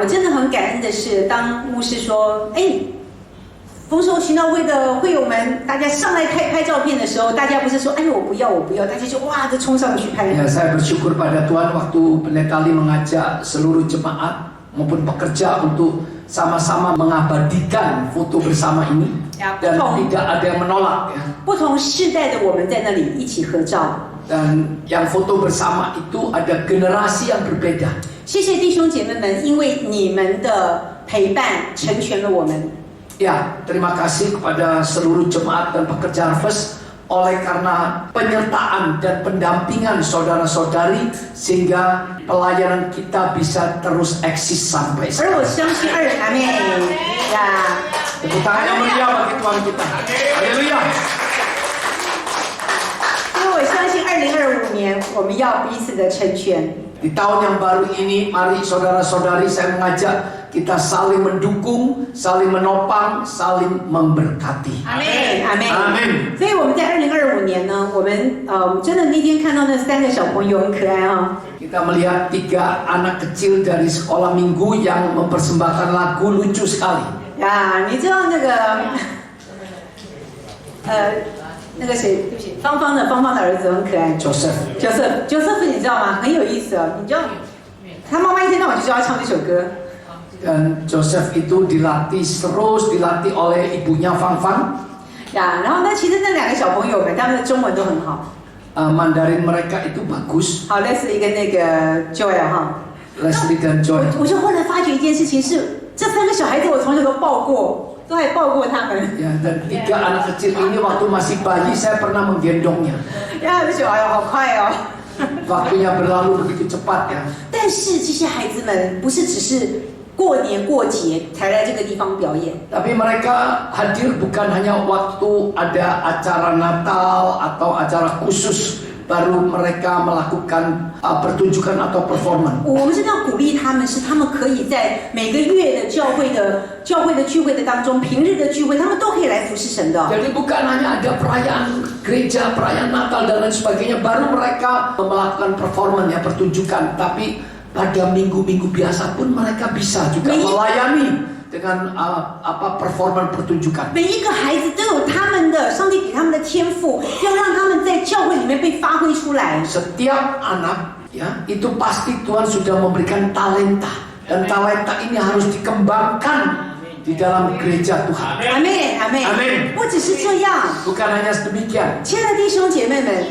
我真的很感恩的是，当牧师说，丰收寻道会的会友们，大家上来拍照片的时候，大家不是说，哎呦我不要，大家就哇都冲上去拍。Ya, saya bersyukur pada Tuhan waktu Pendeta Ali mengajak seluruh jemaat maupun pekerja untuk sama-sama mengabadikan foto bersama ini dan tidak ada yang menolak ya. 不同世代的我们在那里一起合照。Dan yang foto bersama itu ada generasi yang berbeda. 谢谢弟兄姐妹们，因为你们的陪伴成全了我们。Ya, terima kasih kepada seluruh jemaat dan pekerja Harvest oleh karena penyertaan dan pendampingan saudara-saudari sehingga pelayanan kita bisa terus eksis sampai sekarang. 而我相信阿妹呀， Tepuk tangan yang meriah bagi Tuhan kita. Haleluya. 因为我相信2025年我们要彼此的成全。 Di tahun yang baru ini, mari saudara-saudari saya mengajak kita saling mendukung, saling menopang, saling memberkati. Amin, amin, amin. 所以我们在2025年呢，我们真的那天看到那3个小朋友很可爱啊。 Kita melihat 3 anak kecil dari sekolah minggu yang mempersembahkan lagu lucu sekali. 呀，你知道那个那个谁，对不起，芳芳的儿子很可爱 ，Joseph，你知道吗？很有意思哦。你知道，他妈妈一天到晚就叫他唱这首歌。 Dan Joseph itu dilatih oleh ibunya Fang. 呀，然后呢，其实那2个小朋友们，他们的中文都很好。Mandarin mereka itu bagus. 好，Leslie 跟那个 Joy 哈。Leslie dan Joy。我就后来发觉一件事情是，这3个小孩子我从小都抱过。 都还抱过他们。 Ya, dan 3 anak kecil ini waktu masih bayi saya pernah menggendongnya. 呀，就哎呦，好快哦。Waktunya berlalu begitu cepat ya. 但是这些孩子们不是只是过年过节才来这个地方表演。 Tapi mereka hadir bukan hanya waktu ada acara Natal atau acara khusus baru mereka melakukan pertunjukan atau performan. 我们真的要鼓励他们，是他们可以在每个月的教会的聚会的当中，平日的聚会，他们都可以来服侍神的。 Jadi bukan hanya ada perayaan gereja, perayaan Natal dan lain sebagainya baru mereka melakukan performan ya pertunjukan, tapi pada minggu-minggu biasa pun mereka bisa juga melayani dengan performan pertunjukan. 每一个孩子都有他们的上帝给他们的天赋，要让他们在教会里面被发挥出来。 Setiap anak ya itu pasti Tuhan sudah memberikan talenta dan talenta ini harus dikembangkan di dalam gereja Tuhan. Amin, amin, amin. 不只是这样， bukan hanya demikian. 亲爱的弟兄姐妹们，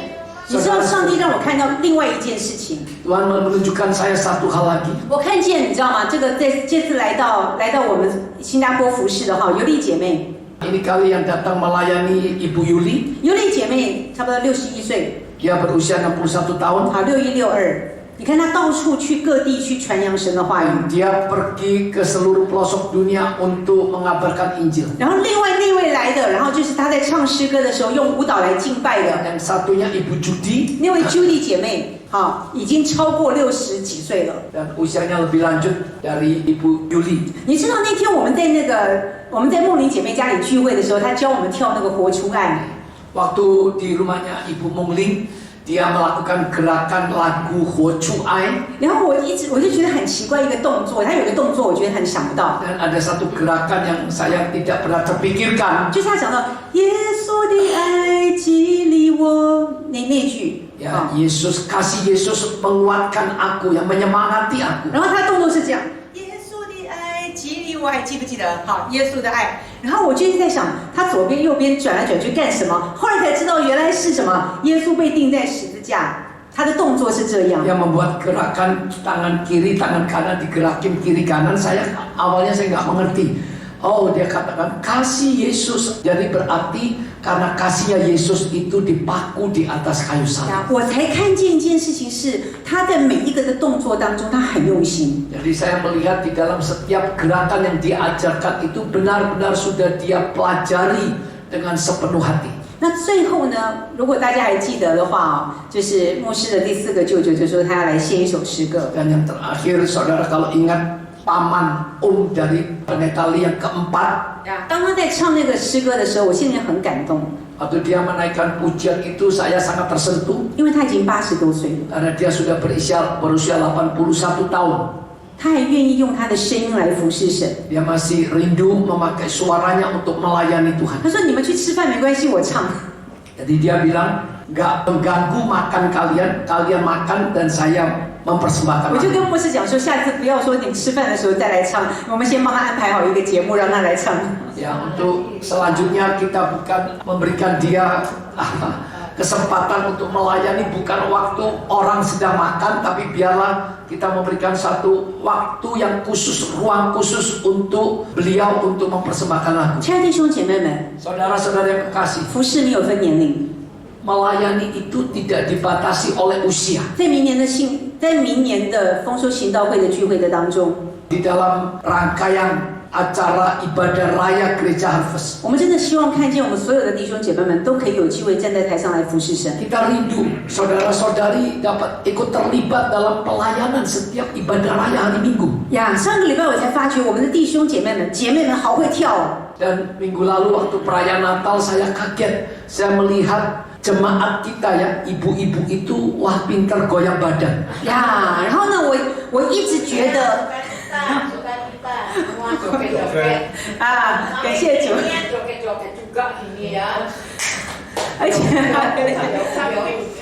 你知道上帝让我看到另外一件事情。 Tuhan menunjukkan saya satu hal lagi. 我看见，你知道吗？这个这次来到我们新加坡服侍的哈，尤丽姐妹。 Ini kali yang datang melayani Ibu Yuli. 尤丽姐妹差不多61岁。 Dia berusia 61 tahun. 好，6162。 你看他到处去各地去传扬神的话语。 Dia pergi ke seluruh pelosok dunia untuk mengabarkan Injil. 然后另外那位来的，然后就是他在唱诗歌的时候用舞蹈来敬拜的。 Yang satunya Ibu Judy. 那位 Judy 姐妹，好，已经超过60几岁了。 Dan usianya lebih lanjut dari Ibu Yuli. 你知道那天我们在梦玲姐妹家里聚会的时候，她教我们跳那个活出爱。 Waktu di rumahnya Ibu Mongling, dia melakukan gerakan lagu Ho Chu Ai. 然后我就觉得很奇怪一个动作，他有一个动作我觉得很想不到。 Dan ada satu gerakan yang saya tidak pernah terpikirkan. 就是他讲到耶稣的爱激励我那句。 Ya, kasih Yesus menguatkan aku, yang menyemangati aku. 然后他的动作是这样，耶稣的爱激励我，还记不记得？好，耶稣的爱。然后我就一直在想，他左边右边转来转去干什么？后来才知道原来是什么，耶稣被钉在十字架。他的动作是这样。 Yang membuat gerakan tangan kiri, tangan kanan digerakin kiri kanan. Awalnya saya nggak mengerti. Oh, dia katakan kasih Yesus. Jadi berarti karena kasihnya Yesus itu dipaku di atas kayu salib. 我才看见一件事情是，他在每一个的动作当中，他很用心。 Jadi saya melihat di dalam setiap gerakan yang diajarkan itu benar-benar sudah dia pelajari dengan sepenuh hati. 那最后呢，如果大家还记得的话就是牧师的第4个舅舅就说他要来献一首诗歌。 Dan yang terakhir, saudara kalau ingat paman dari Pendeta Ali yang keempat. 当他在唱那个诗歌的时候，我心里很感动。 Waktu dia menaikkan pujian itu saya sangat tersentuh. 因为他已经80多岁了。 Karena dia sudah berusia 81 tahun. 他还愿意用他的声音来服侍神。 Dia masih rindu memakai suaranya untuk melayani Tuhan. 他说：“你们去吃饭没关系，我唱。” Jadi dia bilang, nggak mengganggu makan kalian, kalian makan dan saya mempersembahkan. 我就跟牧师讲说，下次不要说你吃饭的时候再来唱，我们先帮他安排好一个节目，让他来唱。 Ya, untuk selanjutnya kita bukan memberikan dia kesempatan untuk melayani, bukan waktu orang sedang makan, tapi biarlah kita memberikan satu waktu yang khusus, ruang khusus untuk beliau untuk mempersembahkan lagu. 亲爱的弟兄姐妹们， Saudara-saudara yang kekasih, 服侍没有分年龄， melayani itu tidak dibatasi oleh usia. 在明年的丰收行道会的聚会的当中， Di dalam rangkaian acara ibadah raya gereja Harvest, 我们真的希望看见我们所有的弟兄姐妹们都可以有机会站在台上来服侍神。 kita rindu saudara-saudari dapat ikut terlibat dalam pelayanan setiap ibadah raya hari Minggu. 呀，上个礼拜我才发觉我们的弟兄姐妹们好会跳哦。 Dan minggu lalu waktu perayaan Natal saya kaget, saya melihat jemaat kita ya, ibu-ibu itu wah pintar goyang badan. 呀，然后呢，我一直觉得啊，感谢主，而且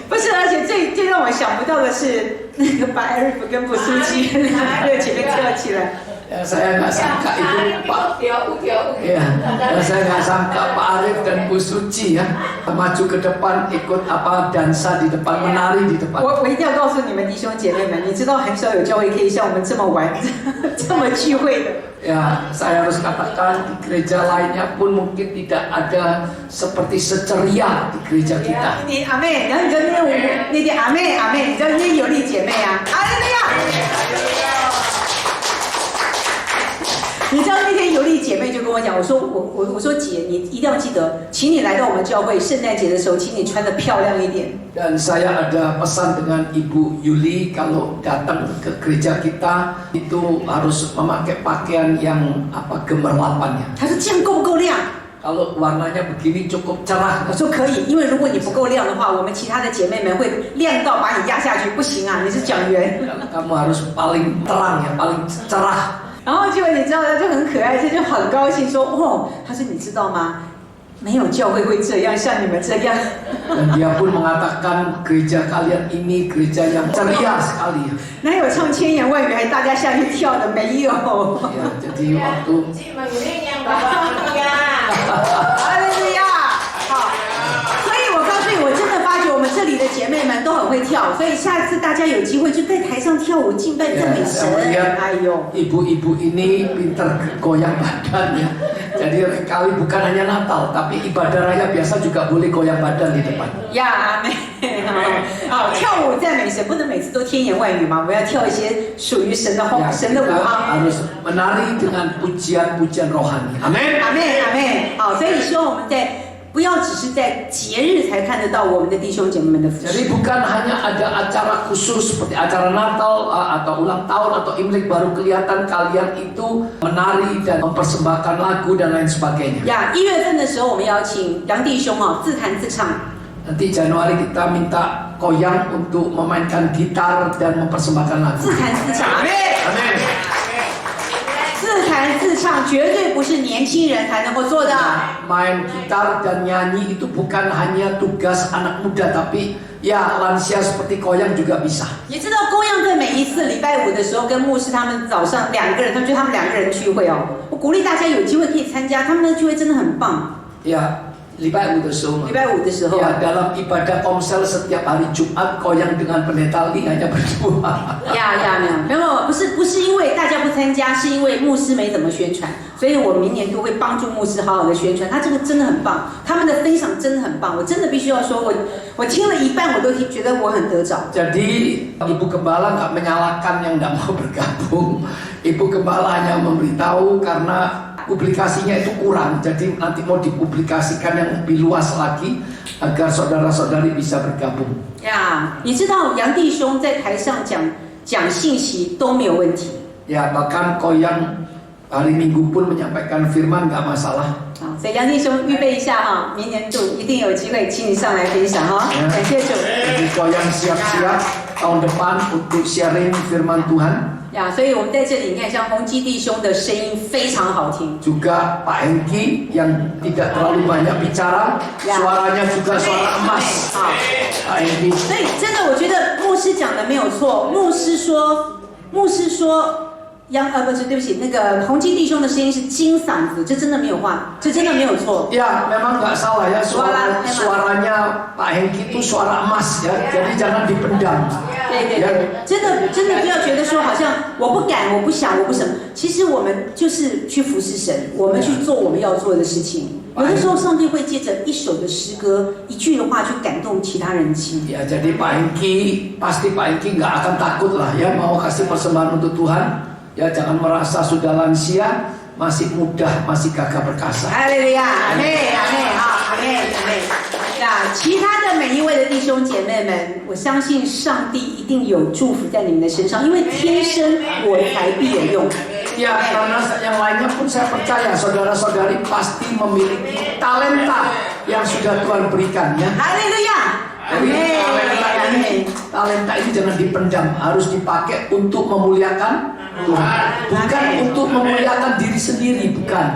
不是，而且最让我想不到的是，那个把艾瑞夫跟布苏基热情的跳起来。 Ya, saya nggak sangka itu Pak. Ya, saya nggak sangka Pak Arif dan Bu Suci ya maju ke depan ikut dansa di depan, menari di depan. 我一定要告诉你们弟兄姐妹们，你知道很少有教会可以像我们这么玩、这么聚会的。 Ya, saya harus katakan di gereja lainnya pun mungkin tidak ada seperti seceria di gereja kita. 你阿妹，然后你知道那天阿妹，你知道那些有力姐妹啊，阿妹呀！ 你知道那天有丽姐妹就跟我讲，我说姐，你一定要记得，请你来到我们教会圣诞节的时候，请你穿得漂亮一点。 Dan saya ada pesan dengan Ibu Yuli kalau datang ke gereja kita itu harus memakai pakaian yang gemerlapannya. 她说这样够不够亮？ Kalau warnanya begini cukup cerah. 我说可以，因为如果你不够亮的话，我们其他的姐妹们会亮到把你压下去，不行啊，你是讲员。 Kamu harus paling terang ya, paling cerah. 然后结果你知道，他就很可爱，他就很高兴说：“哦，他说你知道吗？没有教会会这样，像你们这样。” Dan dia pun mengatakan gereja kalian ini gereja yang ceria sekali. 哪有唱千言万语还大家下去跳的？没有。 Ya, jadi waktu 哈利路亚！好，所以我告诉你，我真的发觉我们这里的姐妹们都很会跳，所以下次大家有机会就在台上跳舞敬拜赞美神。哎呦， ibu-ibu ini pintar goyang badan ya. Jadi kali bukan hanya Natal, tapi ibadah raya biasa juga boleh goyang badan di depan. 呀，阿妹，好，跳舞赞美神，不能每次都千言万语嘛，我们要跳一些属于神的话， 神的舞啊。 harus menari dengan pujian-pujian rohani. Amin. 阿妹，阿妹，好，所以希望我们不要只是在节日才看得到我们的弟兄姐妹们的服 Jadi 侍。 bukan hanya ada acara khusus seperti acara Natal atau ulang tahun atau Imlek baru kelihatan kalian itu menari dan mempersembahkan lagu dan lain sebagainya. 呀，1月份的时候，我们邀请杨弟兄哦，自弹自唱。 Nanti Januari kita minta Koyang untuk memainkan gitar dan mempersembahkan lagu. 自弹自唱，阿妹。 Amin. 自弹自唱绝对不是年轻人才能够做的。 Main gitar dan nyanyi itu bukan hanya tugas anak muda, tapi ya lansia seperti Koyang juga bisa. 你知道公样在每一次礼拜五的时候，跟牧师他们早上2个人，他们就他们2个人聚会哦。我鼓励大家有机会可以参加，他们的聚会真的很棒。 Ya, 礼拜五的时候嘛。 礼拜五的时候， Ya, dalam ibadah komsel setiap hari Jumat Koyang dengan pendeta Li hanya berdua. 没有，不是因为大家不参加，是因为牧师没怎么宣传，所以我明年都会帮助牧师好好的宣传。他这个真的很棒，他们的分享真的很棒，我真的必须要说，我听了一半，我都觉得我很得着。 Jadi Ibu Gembala nggak menyalahkan yang nggak mau bergabung. Ibu Gembala hanya memberitahu karena publikasinya itu kurang, jadi nanti mau dipublikasikan yang lebih luas lagi agar saudara-saudari bisa bergabung. 呀，你知道杨弟兄在台上讲信息都没有问题。 Ya, bahkan Koyang hari Minggu pun menyampaikan firman nggak masalah. 啊，所以杨弟兄预备一下哈，明年度一定有机会请你上来分享哈，感谢主。 Jadi Koyang siap-siap tahun depan untuk sharing firman Tuhan. 呀，所以我们在这里，你看，像宏基弟兄的声音非常好听。 Juga Pak Hengki yang tidak terlalu banyak bicara, suaranya juga suara emas. Pak Hengki. 所以真的，我觉得牧师讲的没有错。牧师说，不是，对不起，那个宏基弟兄的声音是金嗓子，这真的没有话，这真的没有错。 Ya, memang nggak salah ya suaranya Pak Hengki itu suara emas ya, jadi jangan dipendam. 对对对，真的不要觉得说好像我不敢，我不想，我不什么。其实我们就是去服侍神，我们去做我们要做的事情。有的时候上帝会借着一首的诗歌、一句的话去感动其他人心。 Ya, jadi Pak Hengki pasti Pak Hengki nggak akan takut lah ya, mau kasih persembahan untuk Tuhan. Ya, jangan merasa sudah lansia, masih muda, masih gagah perkasa. 哈利路亚，阿妹阿妹啊，阿妹阿妹。呀，其他的每一位的弟兄姐妹们，我相信上帝一定有祝福在你们的身上，因为天生我材必有用。 Ya, karena yang lainnya pun saya percaya saudara-saudari pasti memiliki talenta yang sudah Tuhan berikan ya. 哈利路亚，阿妹阿妹。 Talenta ini jangan dipendam, harus dipakai untuk memuliakan Tuhan, bukan untuk memuliakan diri sendiri, bukan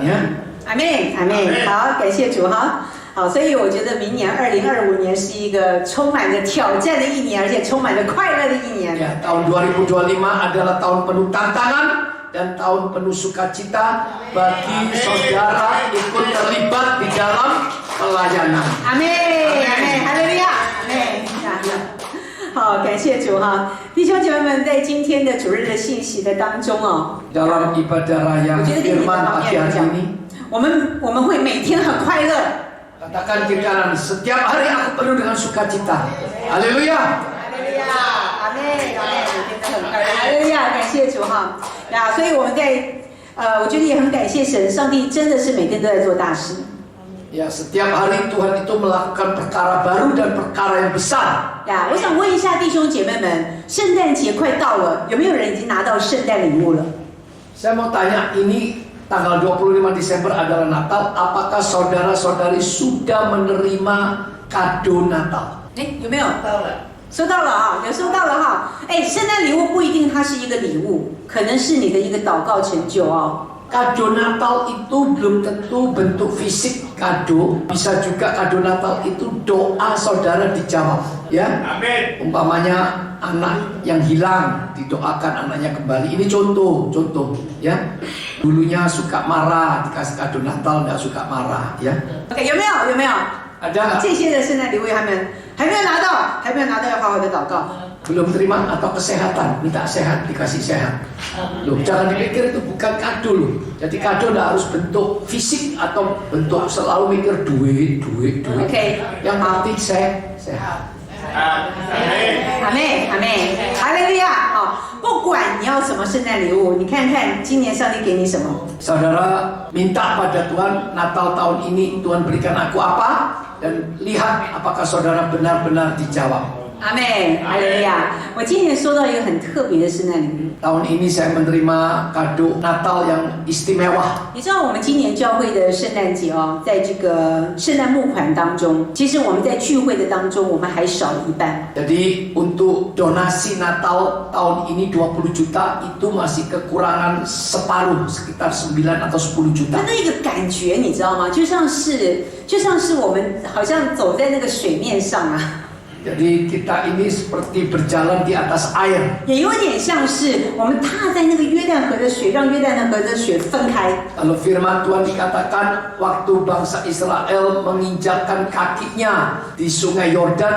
ya. 阿妹阿妹，好，感谢主哈。好，所以我觉得明年2025年是一个充满着挑战的一年，而且充满着快乐的一年。 Ya, tahun 2025 adalah tahun penuh tantangan dan tahun penuh sukacita bagi saudara ikut terlibat di dalam pelayanan. 阿妹阿妹，哈利路亚，阿妹。好，感谢主哈，弟兄姐妹们，在今天的主日的信息的当中哦， Dalam ibadah raya firman pagi hari ini, 我们会每天很快乐。 katakan kiri kanan, setiap hari aku penuh dengan sukacita. Haleluya. 哈利路亚，阿妹阿妹，每天都很快乐。哈利路亚，感谢主哈。呀，所以我们在我觉得也很感谢神，上帝真的是每天都在做大事。 Ya, setiap hari Tuhan itu melakukan perkara baru dan perkara yang besar. 呀，我想问一下弟兄姐妹们，圣诞节快到了，有没有人已经拿到圣诞礼物了？ Saya mau tanya, ini tanggal 25 Desember adalah Natal, apakah saudara-saudari sudah menerima kado Natal? 哎，有没有？收到了啊，有收到了哈。哎，圣诞礼物不一定它是一个礼物，可能是你的一个祷告成就哦。 Kado Natal itu belum tentu bentuk fisik kado, bisa juga kado Natal itu doa saudara dijawab, ya. Amin. Umpamanya anak yang hilang didoakan anaknya kembali. Ini contoh, ya. Dulunya suka marah, dikasih kado Natal nggak suka marah, ya. OK，有没有？有没有？ Ada 这些的圣诞礼物他们还没有拿到，还没有拿到，要好好的祷告。 belum terima atau kesehatan, minta sehat dikasih sehat. Loh, jangan dipikir itu bukan kado loh. Jadi kado tidak harus bentuk fisik atau bentuk selalu mikir duit. OK， Yang 好， penting sehat. 阿妹阿妹，哈利路亚！好，不管你要什么圣诞礼物，你看看今年上帝给你什么。 Saudara minta pada Tuhan, Natal tahun ini Tuhan berikan aku apa? Dan lihat apakah saudara benar-benar dijawab. 阿妹，哈利路亚！我今年收到一个很特别的圣诞礼物。 Tahun ini saya menerima kado Natal yang istimewa. 你知道我们今年教会的圣诞节哦，在这个圣诞募款当中，其实我们在聚会的当中，我们还少了一半。 Jadi untuk donasi Natal tahun ini 20 juta itu masih kekurangan separuh, sekitar 9 atau 10 juta. 那个感觉你知道吗？就像是我们好像走在那个水面上啊。 Jadi kita ini seperti berjalan di atas air. 也有点像是我们踏在那个约旦河的水，让约旦河的水分开。 Lalu firman Tuhan dikatakan waktu bangsa Israel menginjakkan kakinya di sungai Yordan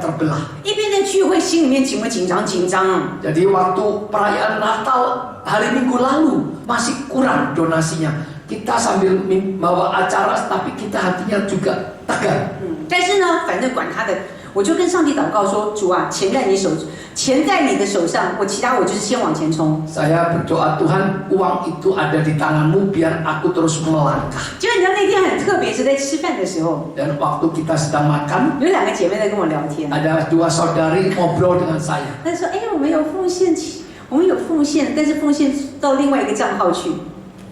terbelah. 一边在聚会，心里面紧不紧张？紧张啊！ Jadi waktu perayaan Natal hari Minggu lalu masih kurang donasinya. Kita sambil bawa acara, tapi kita hatinya juga tegang. 但是呢，反正管他的。 我就跟上帝祷告说：“主啊，钱在你的手上，我其他我就是先往前冲。” Saya berdoa Tuhan, uang itu ada di tanganmu biar aku terus melangkah. 结果你知道那天很特别，是在吃饭的时候， Dan waktu kita sedang makan, 有两个姐妹在跟我聊天。 ada 2 saudari ngobrol dengan saya. 她说：“哎，我们有奉献，但是奉献到另外一个账号去。”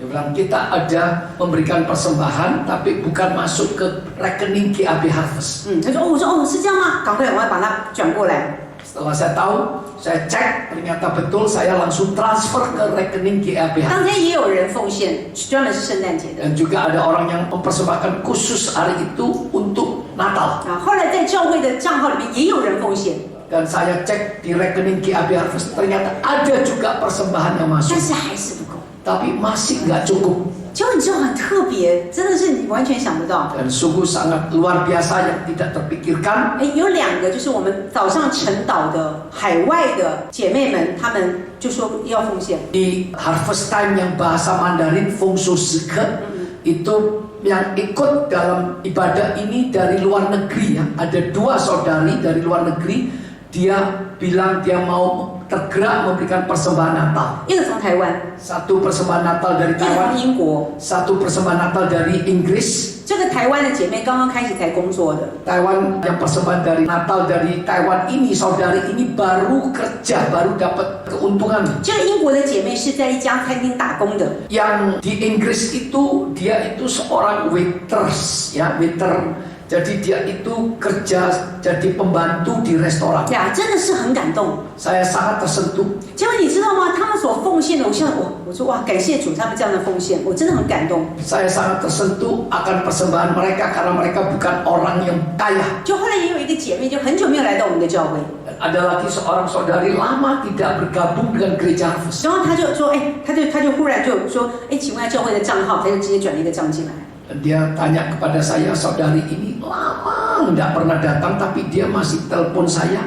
Dia bilang kita ada memberikan persembahan tapi bukan masuk ke rekening GAB Harvest. 他说：“哦，我说哦，是这样吗？赶快把它转过来。” Setelah saya tahu, saya cek, ternyata betul, saya langsung transfer ke rekening GAPH. 当天也有人奉献，专门是圣诞节的。 Dan juga ada orang yang mempersembahkan khusus hari itu untuk Natal. 啊，后来在教会的账号里面也有人奉献， Dan saya cek di rekening GAB Harvest, ternyata ada juga persembahan yang 但 masuk. 是还是不够。 Tapi masih nggak cukup. 结果你知道很特别，真的是你完全想不到。 Dan sungguh sangat luar biasa yang tidak terpikirkan. 哎，有2个就是我们早上晨祷的海外的姐妹们，她们就说要奉献。 Di Harvest Time yang bahasa Mandarin Feng Shui Sike, itu yang ikut dalam ibadah ini dari luar negeri ya. Ada 2 saudari dari luar negeri. Dia bilang dia mau tergerak memberikan persembahan Natal. 一个从台湾， Satu persembahan Natal dari 一个从 Taiwan, 英国。 satu persembahan Natal dari Inggris. 这个台湾的姐妹刚刚开始才工作的， Taiwan yang persembahan dari Natal dari Taiwan ini, saudari ini baru kerja, baru dapat keuntungan. 这个英国的姐妹是在一家餐厅打工的。 Yang di Inggris itu dia itu seorang waiters ya, waiter. Jadi dia itu kerja jadi pembantu di restoran. 呀，真的是很感动。 Saya sangat tersentuh. 结果你知道吗？他们所奉献的，我说哇，感谢主，他们这样的奉献，我真的很感动。 Saya sangat tersentuh akan persembahan mereka karena mereka bukan orang yang kaya. 就后来也有一个姐妹，就很久没有来到我们的教会， Dan ada lagi seorang saudari lama tidak bergabung dengan gereja Harvest. 然后她就说，哎，她就忽然就说，哎，请问一下教会的账号，她就直接转了一个账进来。 Dan dia tanya kepada saya, saudari ini lama nggak pernah datang, tapi dia masih telepon saya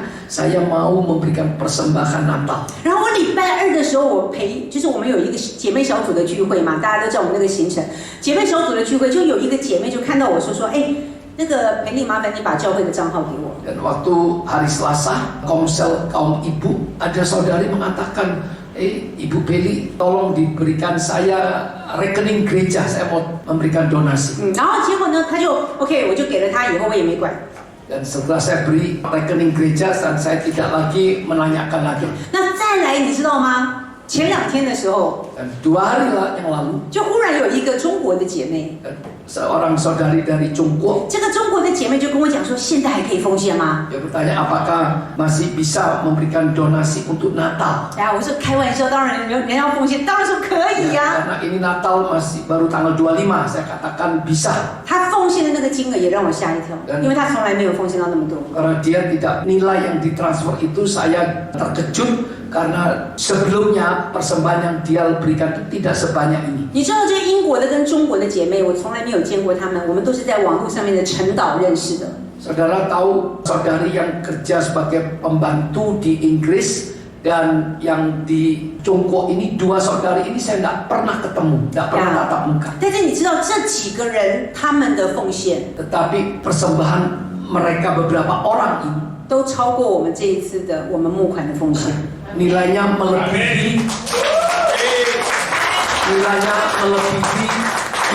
mau memberikan persembahan Natal. 然后我礼拜2的时候，我就是我们有一个姐妹小组的聚会嘛，大家都知道我们那个行程。姐妹小组的聚会，就有一个姐妹就看到我说，哎，那个培丽，麻烦你把教会的账号给我。 Dan waktu hari Selasa, Komsel kaum ibu, ada saudari mengatakan, Ibu Beli, tolong diberikan saya rekening gereja, saya mau memberikan donasi. 然后结果呢，她就 OK， 我就给了她，以后我也没管。 Dan setelah saya beri rekening gereja, dan saya tidak lagi menanyakan lagi. 那再来，你知道吗？前2天的时候， Dan 2 hari yang lalu, 就忽然有一个中国的姐妹， seorang saudari dari Jongkok, 这个中国的姐妹就跟我讲说，现在还可以奉献吗？ dia bertanya apakah masih bisa memberikan donasi untuk Natal. 然后我说开玩笑，当然人要奉献，当然说可以呀、 Karena ini Natal masih baru tanggal 25, saya katakan bisa. 她奉献的那个金额也让我吓一跳，因为她从来没有奉献到那么多。 Karena dia tidak nilai yang ditransfer itu, saya terkejut karena sebelumnya persembahan yang dia berikan itu tidak sebanyak ini. 你知道这英国的跟中国的姐妹，我从来没有见过她们，我们都是在网络上面的晨祷认识的。 Saudara tahu saudari yang kerja sebagai pembantu di Inggris dan yang di Jongkok ini, 2 saudari ini saya tidak pernah ketemu, tidak pernah tatap muka. 但是你知道这几个人他们的奉献， Tetapi persembahan mereka beberapa orang ini 都超过我们这一次的我们募款的奉献。 nilainya melebihi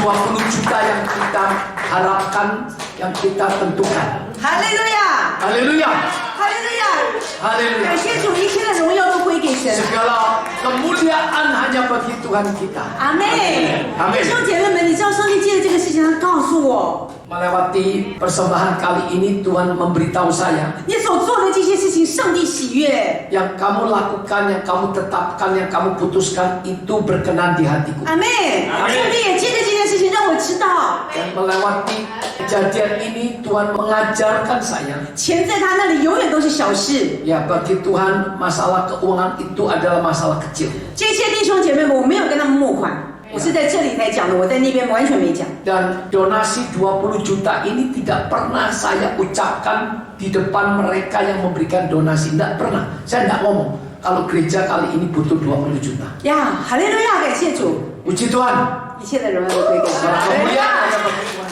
20 juta yang kita harapkan, yang kita tentukan. 哈利路亚， Haleluya, 哈利路亚！ haleluya. 感谢主，一切的荣耀都归给神。 Segala kemuliaan hanya bagi Tuhan kita. 阿妹， 阿妹弟兄姐妹们，你知道上帝借着这个事情，他告诉我， Melewati persembahan kali ini Tuhan memberitahu saya, 你所做的这些事情，上帝喜悦。 yang kamu lakukan, yang kamu tetapkan, yang kamu putuskan itu berkenan di hatiku. 阿妹，上帝也借着这件事情让我知道， Dan melewati kejadian ini Tuhan mengajarkan saya, 钱在他那里永远都是小事。 ya bagi Tuhan masalah keuangan itu adalah masalah kecil. 这些弟兄姐妹们，我没有跟他们募款，我是在这里才讲的，我在那边完全没讲。 Dan donasi 20 juta ini tidak pernah saya ucapkan di depan mereka yang memberikan donasi. Tidak pernah. Saya tidak ngomong kalau gereja kali ini butuh 20 juta. 呀，哈利路亚，感谢主， Puji Tuhan. 一切的荣耀都归给神。 Kemuliaan hanya bagi Tuhan.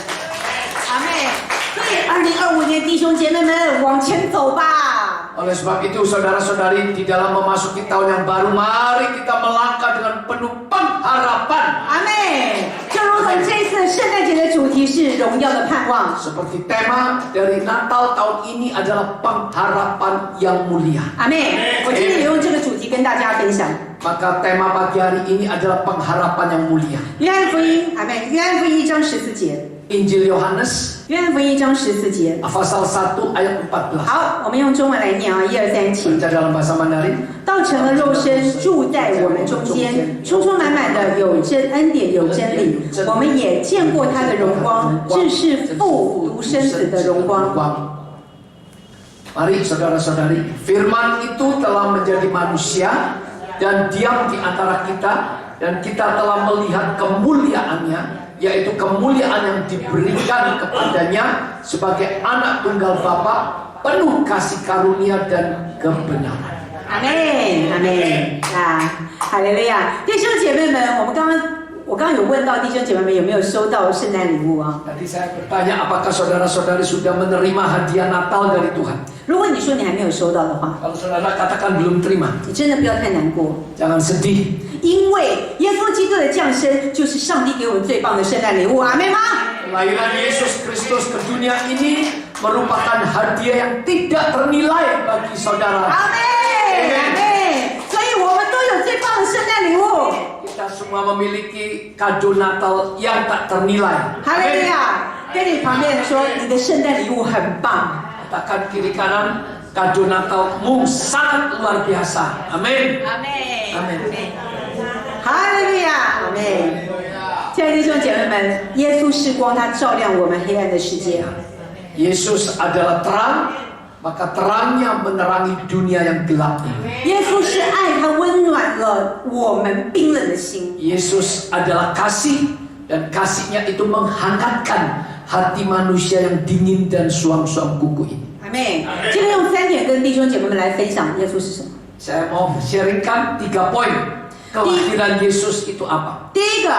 阿妹，所以2025年弟兄姐妹们往前走吧。 Oleh sebab itu saudara-saudari, di dalam memasuki tahun yang baru, mari kita melangkah dengan penuh pengharapan. 阿妹，就如同这一次圣诞节的主题是荣耀的盼望。 Seperti tema dari Natal tahun ini adalah pengharapan yang mulia. 阿妹，我今天也用这个主题跟大家分享。 Maka tema pagi hari ini adalah pengharapan yang mulia. 约翰福音，阿妹，约翰福音1章14节， Injil Yohanes 约翰福音1章14节。 Pasal 1 ayat 14. 好，我们用中文来念啊，1、2、3，请。 Baca dalam bahasa Mandarin. 道成了肉身，住在我们中间，充充满满的有恩典有真理。我们也见过他的荣光，正是父独生子的荣光。 Mari saudara-saudari, firman itu telah menjadi manusia dan diam di antara kita, dan kita telah melihat kemuliaannya, yaitu kemuliaan yang diberikan kepadanya sebagai anak tunggal Bapa, penuh kasih karunia dan kebenaran. 阿门，阿门啊，哈利路亚！弟兄姐妹们，我刚刚有问到弟兄姐妹们有没有收到圣诞礼物啊？ Tadi saya bertanya apakah saudara-saudari sudah menerima hadiah Natal dari Tuhan. 如果你说你还没有收到的话， Kalau saudara katakan belum terima, 你真的不要太难过， jangan sedih. 因为耶稣基督的降生就是上帝给我们最棒的圣诞礼物，阿门吗？ Kelahiran Yesus Kristus ke dunia ini merupakan hadiah yang tidak ternilai bagi saudara. 阿门，阿门。所以我们都有最棒的圣诞礼物。 Kita semua memiliki kado Natal yang tak ternilai. 哈利路亚！跟你旁边人说，你的圣诞礼物很棒。 Katakan kiri kanan, kado Natalmu sangat luar biasa. Amin. 阿门，阿门。哈利路亚，阿门。亲爱的弟兄姐妹们，耶稣是光，他照亮我们黑暗的世界。 Yesus adalah terang, maka terangnya menerangi dunia yang gelap ini. 耶稣是爱，他温暖了我们冰冷的心。 Yesus adalah kasih, dan kasihnya itu menghangatkan hati manusia yang dingin dan suam-suam kuku ini. 阿妹，今天用3点跟弟兄姐妹们来分享耶稣是什么。 Saya mau sharingkan 3 poin. Kelahiran Yesus itu apa? 第一个，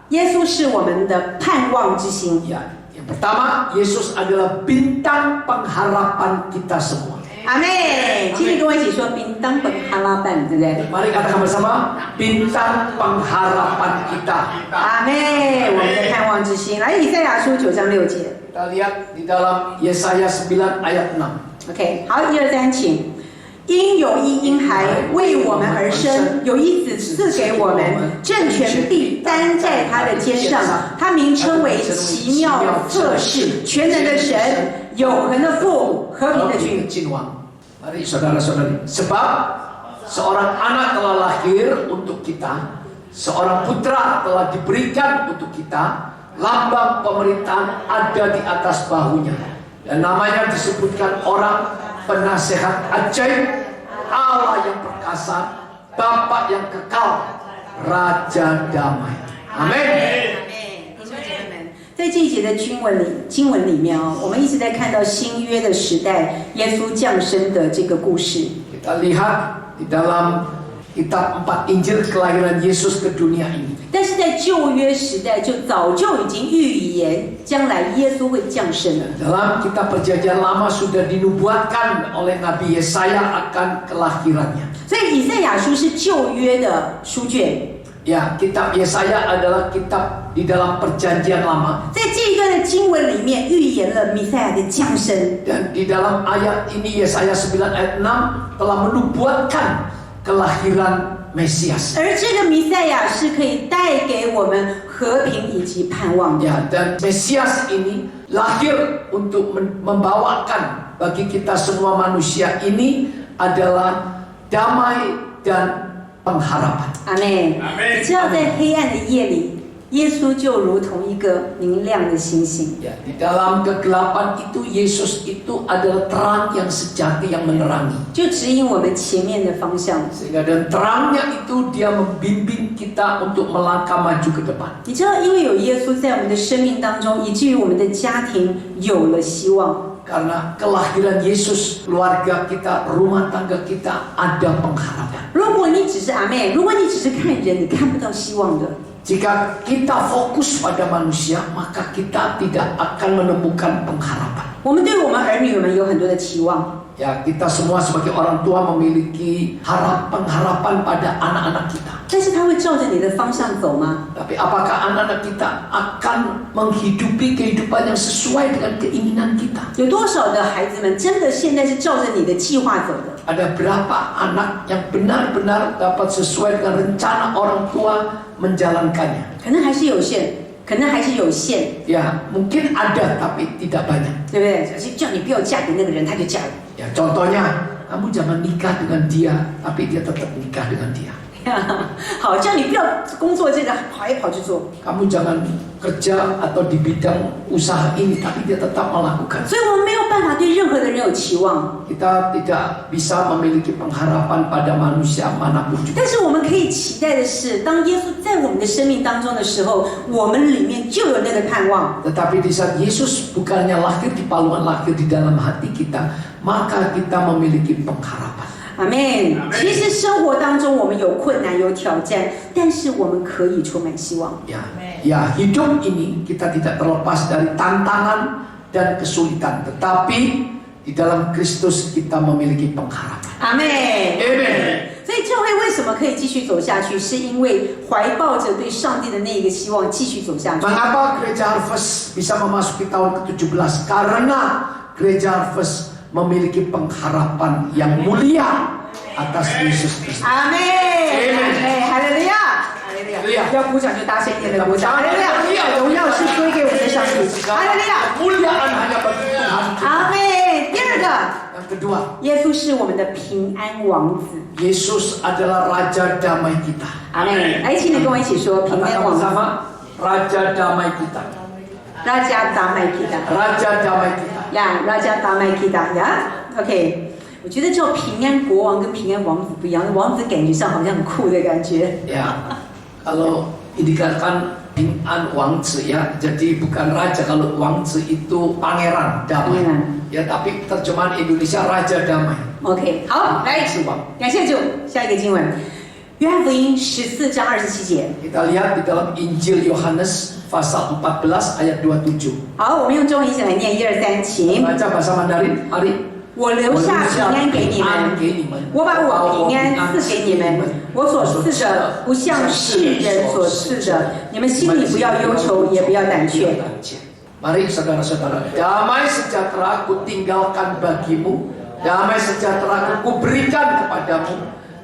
耶稣是我们的盼望之星。 Ya, yang pertama, Yesus adalah bintang pengharapan kita semua. 阿妹，请你跟我一起说bintang pengharapan，对不对？ Mari katakan bersama, bintang pengharapan kita. 阿妹，我们的盼望之星。来，以赛亚书9章6节。 Kita lihat di dalam Yesaya 9 ayat 6. OK，好，1、2、3，请。因有一婴孩为我们而生，有一子赐给我们，政权必担在他的肩上。他名称为奇妙测试、全能的神、永恒的父、和平的君。 Mari saudara-saudari, sebab seorang anak telah lahir untuk kita, seorang putra telah diberikan untuk kita, lambang pemerintahan ada di atas bahunya, dan namanya disebutkan orang penasehat ajaib, Allah yang perkasa, Bapa yang kekal, Raja damai. Amin. 在这一节的经文里面哦，我们一直在看到新约的时代耶稣降生的这个故事。 Kita lihat di dalam kitab 4 Injil kelahiran Yesus ke dunia ini. 但是在旧约时代就早就已经预言将来耶稣会降生了。 Dalam kitab perjanjian lama sudah dinubuatkan oleh Nabi Yesaya akan kelahirannya. 所以以赛亚书是旧约的书卷。 Ya, kitab Yesaya adalah kitab di dalam perjanjian lama. 在这一段的经文里面预言了弥赛亚的降生。 Dan di dalam ayat ini Yesaya 9 ayat 6 telah menubuatkan kelahiran Mesias. 而这个弥赛亚是可以带给我们和平以及盼望的。 Ya, dan Mesias ini lahir untuk membawakan bagi kita semua manusia ini adalah damai dan pengharapan. 阿妹，你知道在黑暗的夜里，耶稣就如同一个明亮的星星。 Ya, di dalam kegelapan itu Yesus itu adalah terang yang sejati yang menerangi. 就指引我们前面的方向。 Sehingga dan terangnya itu dia membimbing kita untuk melangkah maju ke depan. 你知道，因为有耶稣在我们的生命当中，以至于我们的家庭有了希望。 Karena kelahiran Yesus, keluarga kita, rumah tangga kita ada pengharapan. 如果你只是阿妹，如果你只是看人，你看不到希望的。 Jika kita fokus pada manusia, maka kita tidak akan menemukan pengharapan. 我们对我们儿女们有很多的期望。 Ya, kita semua sebagai orang tua memiliki pengharapan pada anak-anak kita. 但是他会照着你的方向走吗？ Tapi apakah anak-anak kita akan menghidupi kehidupan yang sesuai dengan keinginan kita? 有多少的孩子们真的现在是照着你的计划走的？ Ada berapa anak yang benar-benar dapat sesuai dengan rencana orang tua menjalankannya? 可能还是有限。可能还是有限， Ya, mungkin ada tapi tidak banyak. 对不对？就是叫你不要嫁给那个人，他就嫁了。 Ya, contohnya, kamu jangan nikah dengan dia, tapi dia tetap nikah dengan dia. 好，叫你不要工作这个，跑来跑去做。 Kamu jangan kerja atau di bidang usaha ini, tapi dia tetap melakukan. 所以我们没有办法对任何的人有期望， Kita tidak bisa memiliki pengharapan pada manusia manapun juga. 但是我们可以期待的是，当耶稣在我们的生命当中的时候，我们里面就有那个盼望。 Tetapi di saat Yesus bukannya lahir di palungan lahir di dalam hati kita, maka kita memiliki pengharapan. 阿门。其实生活当中我们有困难有挑战，但是我们可以充满希望。 Ya, hidup ini kita tidak terlepas dari tantangan dan kesulitan, tetapi di dalam Kristus kita memiliki pengharapan. 阿门。 Amen. 所以教会为什么可以继续走下去，是因为怀抱着对上帝的那一个希望继续走下去。 Mengapa Gereja Harvest bisa memasuki tahun ke-17? Karena Gereja Harvest memiliki pengharapan yang mulia atas Yesus Kristus. 阿门。哈利路亚。哈利路亚。要鼓掌就大声一点的鼓掌。哈利路亚。荣耀是归给我们的上帝。哈利路亚。 Kemuliaan hanya bagi Tuhan. 阿门。第二个， Yang kedua, 耶稣是我们的平安王子。 Yesus adalah Raja Damai kita. 阿门。来，请你跟我一起说平安 Katakan 王子。 bersama, Raja Damai kita. Raja Damai kita。 Raja Damai kita. 呀，Raja Damai kita 呀。OK。我觉得叫平安国王跟平安王子不一样，王子感觉上好像很酷的感觉。 Ya, kalau dikatakan Pingan Wangzi ya, jadi bukan raja. Kalau Wangzi itu pangeran damai. Ya, tapi terjemahan Indonesia Raja Damai. OK， 好，来，感谢主。下一个经文，约翰福音14章27节。 Kita lihat di dalam Injil Yohanes pasal 14 ayat 27. 好，我们用中文一起来念，1、2、3，请。 Baca bahasa Mandarin, mari. 我留下平安给你们，我把我平安赐给你们，我所赐的不像世人所赐的，你们心里不要忧愁，也不要胆怯。 Mari saudara-saudara, damai sejahtera ku tinggalkan bagimu, damai sejahtera ku berikan kepadamu,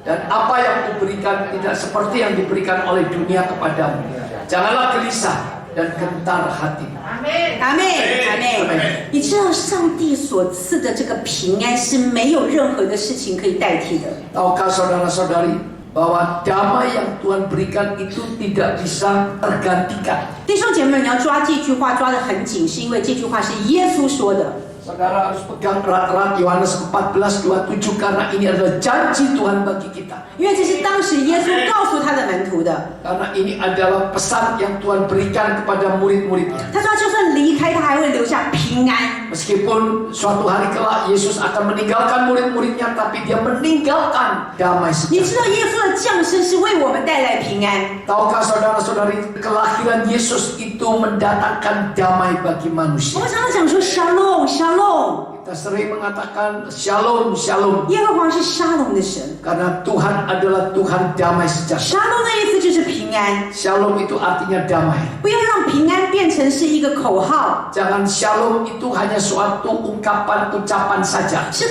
dan apa yang kuberikan tidak seperti yang diberikan oleh dunia kepadamu. Janganlah gelisah dan gentar hati. 阿妹，阿妹，你知道上帝所赐的这个平安是没有任何的事情可以代替的。 Tahukah saudara-saudari bahwa damai yang Tuhan berikan itu tidak bisa tergantikan. 弟兄姐妹们，你要抓这句话抓得很紧，是因为这句话是耶稣说的。 Saudara harus pegang erat-erat Yohanes 14:27 karena ini adalah janji Tuhan bagi kita. 因为这是当时耶稣告诉他的门徒的。 Karena ini adalah pesan yang Tuhan berikan kepada murid-muridnya. 他说，就算离开，他还会留下平安。 Meskipun suatu hari kelak Yesus akan meninggalkan murid-muridnya, tapi dia meninggalkan damai 你 sejahtera. 知道耶稣的降生是为我们带来平安。 Tahukah saudara-saudari, kelahiran Yesus itu mendatangkan damai bagi 我 manusia. 们常常讲说 shalom shalom， Kita sering mengatakan shalom, shalom. 耶和华是沙龙的神。 Karena Tuhan adalah Tuhan damai sejahtera. 沙龙的意思就是平安， Shalom itu artinya damai. 不要让平安变成是一个口号， Jangan shalom itu hanya suatu ungkapan ucapan saja. 是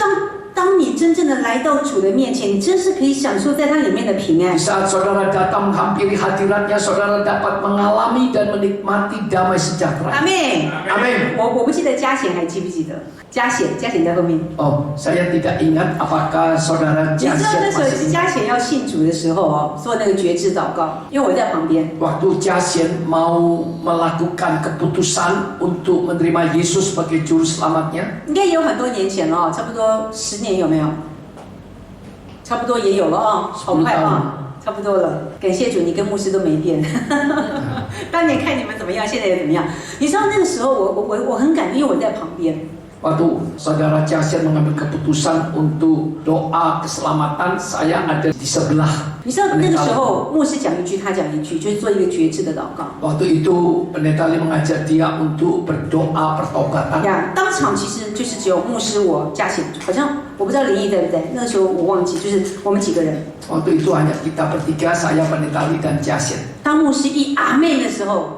当你真正的来到主的面前，你真是可以享受在它里面的平安 Di。saat saudara datang menghampiri hadiratnya, saudara dapat mengalami dan menikmati damai 阿 sejahtera. 妹， Amin. 我不记得嘉贤还记不记得？嘉贤在后面。 Oh, saya tidak ingat apakah saudara 你知道那 Jasen 时候 masih ingat. 嘉贤要信主的时候哦，做那个觉知祷告，因为我在旁边。 Waktu Jasen mau melakukan keputusan untuk menerima Yesus sebagai juru selamatnya, 应该也有很多年前了哦，差不多10年有没有？差不多也有了哦，好快啊，差不多了。感谢主，你跟牧师都没变。当年看你们怎么样，现在也怎么样。你知道那个时候我很感动，因为我在旁边。 waktu saudara Jasen mengambil keputusan untuk doa keselamatan, saya ada di sebelah. 你知道那个时候牧师讲一句，他讲一句，就是做一个觉知的祷告。 Waktu itu pendeta Lee mengajak dia untuk berdoa pertobatan. 呀，当场其实就是只有牧师我嘉贤，好像我不知道林毅对不对？那个时候我忘记，就是我们几个人。 Waktu itu hanya kita bertiga, saya pendeta Lee dan Jasen. 当牧师一阿妹的时候，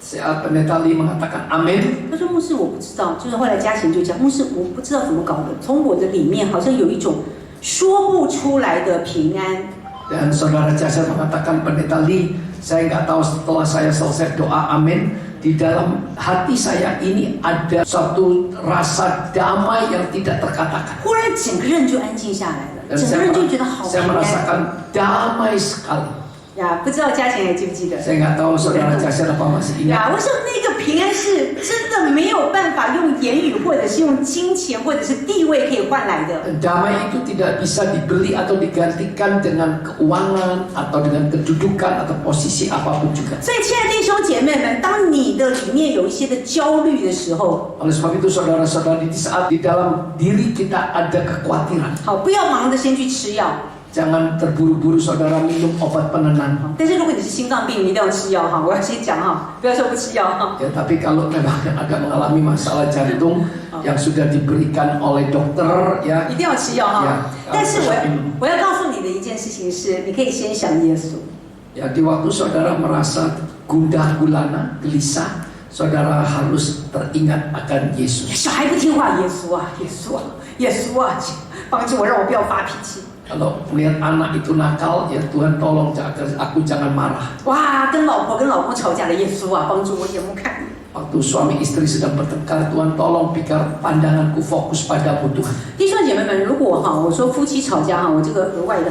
Saat pendeta Lee mengatakan amin, 他说牧师我不知道，就是后来嘉贤就讲，牧师我不知道怎么搞的，从我的里面好像有一种说不出来的平安。 dan saudara Jasen mengatakan pendeta Lee, Saya nggak tahu setelah saya selesai doa amin, di dalam hati saya ini ada suatu rasa damai yang tidak terkatakan. 忽然整个人就安静下来了， Dan 整个人就觉得好 saya 平安。 merasakan damai sekali. 呀，不知道嘉贤还记不记得？ Saya nggak tahu saudara Jasen apa masih 呀， ingat. 我说那个平安是真的没有办法用言语，或者是用金钱，或者是地位可以换来的。 Damai itu tidak bisa dibeli atau digantikan dengan keuangan atau dengan kedudukan atau posisi apapun juga. 所以，亲爱的弟兄姐妹们，当你的里面有一些的焦虑的时候， Oleh sebab itu saudara-saudari, di saat di dalam diri kita ada kekhawatiran, 好，不要忙着先去吃药。 jangan terburu-buru saudara minum obat penenang. 但是如果你是心脏病，你一定要吃药哈。我要先讲哈，不要说不吃药哈。 Ya, tapi kalau memang ada mengalami masalah jantung yang sudah diberikan oleh dokter, ya, 一定要吃药哈。 ya, 但是我要告诉你的一件事情是，你可以先想耶稣。 ya, di waktu saudara merasa gundah gulana, gelisah, saudara harus teringat akan Yesus. 小孩不听话，耶稣啊，耶稣啊，耶稣啊，帮助我，让我不要发脾气。 Kalau melihat anak itu nakal, ya Tuhan tolong aku jangan marah. 哇，跟老公吵架的耶稣啊，帮助我眼目看你。 Waktu suami istri sedang bertengkar, Tuhan tolong biar pandanganku fokus padamu Tuhan. 弟兄姐妹们，如果哈，我说夫妻吵架哈，我这个额外的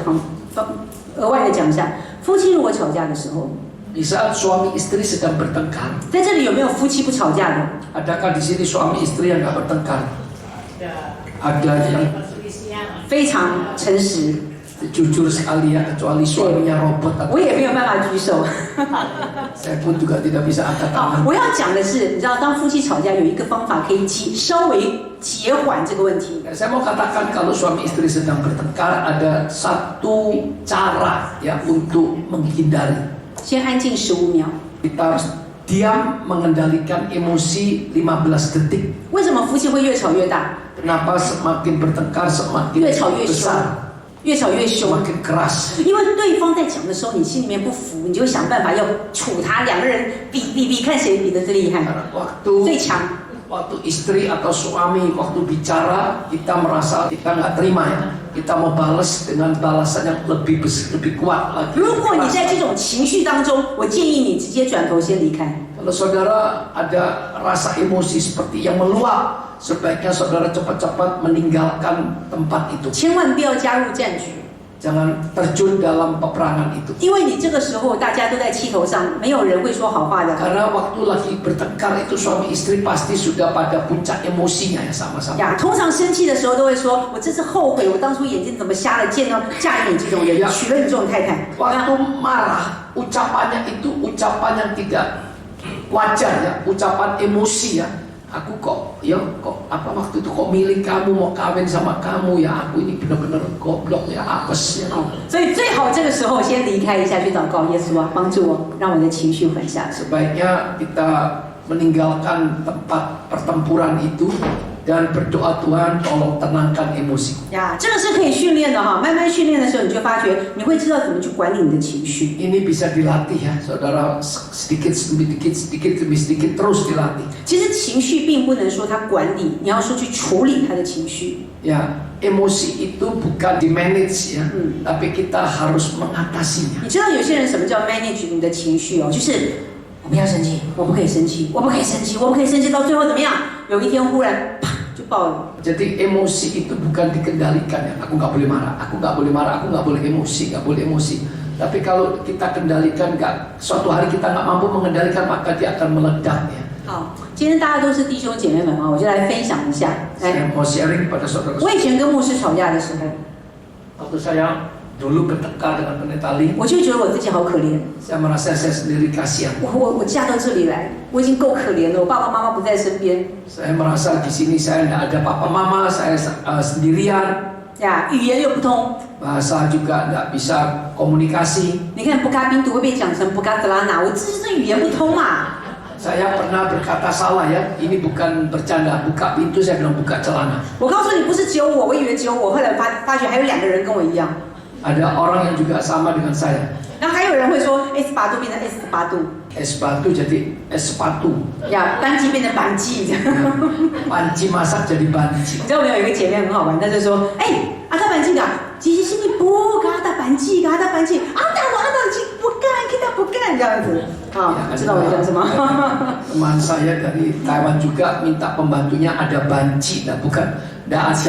讲一下，夫妻如果吵架的时候， Di saat suami istri sedang bertengkar, 在这里有没有夫妻不吵架的？ adakah di sini suami istri yang nggak bertengkar? Ada yang 非常诚实， jujur sekali ya, kecuali suaminya robot. 我也没有办法举手。 Saya pun juga tidak bisa angkat 好， tangan. 我要讲的是，你知道，当夫妻吵架有一个方法可以稍微减缓这个问题。 Saya mau katakan kalau suami istri sedang bertengkar, ada satu cara ya untuk menghindari. 先安静15秒。 Kita harus diam mengendalikan emosi 15 detik. 为什么夫妻会越吵越大， Kenapa semakin bertengkar semakin 越吵越凶， besar, 越吵越凶？ semakin keras? 因为对方在讲的时候，你心里面不服，你就会想办法要处他，两个人比，看谁比得最厉害， Karena 最强。 waktu istri atau suami waktu bicara kita merasa kita nggak terima ya, kita mau balas dengan balasan yang lebih kuat lagi. 如果你在这种情绪当中，我建议你直接转头先离开。 Kalau saudara ada rasa emosi seperti yang meluap, sebaiknya saudara cepat-cepat meninggalkan tempat itu. 千万不要加入战局， Jangan terjun dalam peperangan itu. 因为你这个时候大家都在气头上，没有人会说好话的。 Karena waktu lagi bertengkar itu suami istri pasti sudah pada puncak emosinya ya sama-sama. 呀，通常生气的时候都会说：“我真是后悔，我当初眼睛怎么瞎了，见到嫁给你这种人，娶了你这种太太。” Waktu marah, ucapannya itu ucapan yang tidak wajar ya, ucapan emosi ya. Aku kok apa waktu itu kok milih kamu, mau kawin sama kamu ya, aku ini benar-benar goblok ya, apes ya. 所以最好这个时候先离开一下，去祷告耶稣啊，帮助我，让我的情绪缓下来。 Sebaiknya kita meninggalkan tempat pertempuran itu dan berdoa Tuhan tolong tenangkan emosi. 呀，这个是可以训练的哈，慢慢训练的时候，你就发觉你会知道怎么去管理你的情绪。 Ini bisa dilatih ya, saudara, sedikit demi sedikit terus dilatih. 其实情绪并不能说它管理，你要说去处理他的情绪。 Ya, emosi itu bukan di manage ya, tapi kita harus mengatasinya. 你知道有些人什么叫 manage 你的情绪哦，就是我不要生气，我不可以生气，我不可以生气，我不可以生气，到最后怎么样？有一天忽然啪就爆了。 Jadi emosi itu bukan dikendalikan ya. Aku nggak boleh marah, aku nggak boleh marah, aku nggak boleh emosi, nggak boleh emosi. Tapi kalau kita kendalikan, suatu hari kita nggak mampu mengendalikan, maka dia akan meledak ya. 好，今天大家都是弟兄姐妹们啊，我就来分享一下。 Saya mau sharing pada 我 saudara-saudara. 以前跟牧师吵架的时候， Waktu saya dulu bertengkar dengan pendeta Lee, 我就觉得我自己好可怜。 saya merasa saya sendiri kasihan. 我嫁到这里来，我已经够可怜了，我爸爸妈妈不在身边。 Saya merasa di sini saya tidak ada papa mama, saya sendirian. 呀，语言又不通。 Bahasa juga tidak bisa komunikasi. 你看布嘎宾读会被讲成布嘎德拉纳，我这是语言不通嘛。 Saya pernah berkata salah ya, ini bukan bercanda, buka pintu saya bilang buka celana. 我告诉你，不是只有我，我以为只有我，后来发觉还有2个人跟我一样。 Ada orang yang juga sama dengan saya. 然后还有人会说 S 八度变成 S 八度， Es batu jadi es sepatu, 呀，班级变成班级这样。 panci masak jadi banci. 你知道我们有一个姐妹很好玩，她就说：“哎，阿达班级啊，姐姐心里不嘎达班级，嘎达班级，阿达我阿达级不干，给他班不干这样子。好，知道我在讲什么？ Teman saya dari Taiwan juga minta pembantunya ada banci, nah bukan, tidak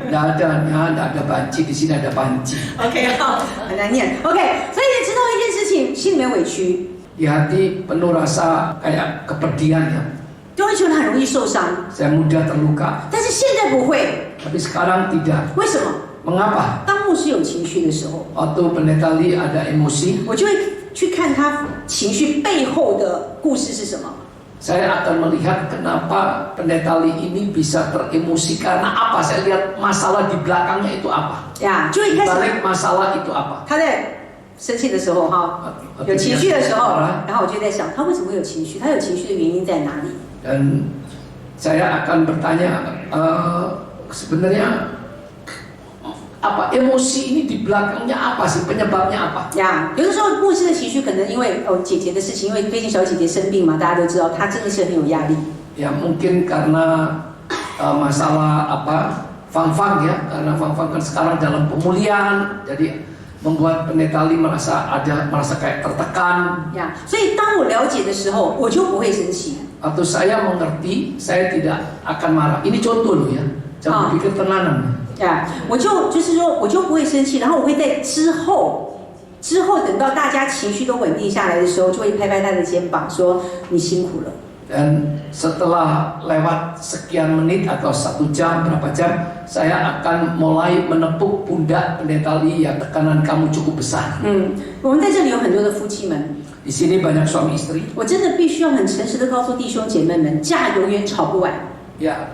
ada banci, di sini ada banci. OK， 好，很难念。OK， 所以你知道一件事情，心里面委屈， Di hati penuh rasa kayak kepedihan ya. 就会觉得很容易受伤。 Saya mudah terluka, 但是现在不会， tapi sekarang tidak. 为什么？ Mengapa? 当牧师有情绪的时候， Waktu pendeta Lee ada emosi, 我就会去看他情绪背后的故事是什么。 saya akan melihat kenapa pendeta Lee ini bisa teremosi karena apa. Saya lihat masalah di belakangnya itu apa. 呀，就一开始 Balik masalah itu apa. 他在生气的时候哈，有情绪的时候，然后我就在想，他为什么会有情绪？他有情绪的原因在哪里？ Dan saya akan bertanya, sebenarnya apa emosi ini di belakangnya apa sih, penyebabnya apa? 呀，有的时候牧师的情绪可能因为姐姐的事情，因为最近小姐姐生病嘛，大家都知道，她真的是很有压力。 Ya mungkin karena masalah apa Fang-Fang ya, karena Fang-Fang kan sekarang dalam pemulihan, jadi membuat pendeta Lee merasa kayak tertekan. 呀，所以当我了解的时候，我就不会生气。 Atau saya mengerti, saya tidak akan marah. Ini contoh loh ya, jangan pikir tenanan. 呀，就是说，我就不会生气，然后我会在之后等到大家情绪都稳定下来的时候，就会拍拍他的肩膀，说你辛苦了。 Dan setelah lewat sekian menit atau 1 jam, berapa jam, saya akan mulai menepuk pundak pendeta Lee, ya tekanan kamu cukup besar. 我们在这里有很多的夫妻们， Di sini banyak suami istri. 我真的必须要很诚实的告诉弟兄姐妹们，架永远吵不完。 Ya,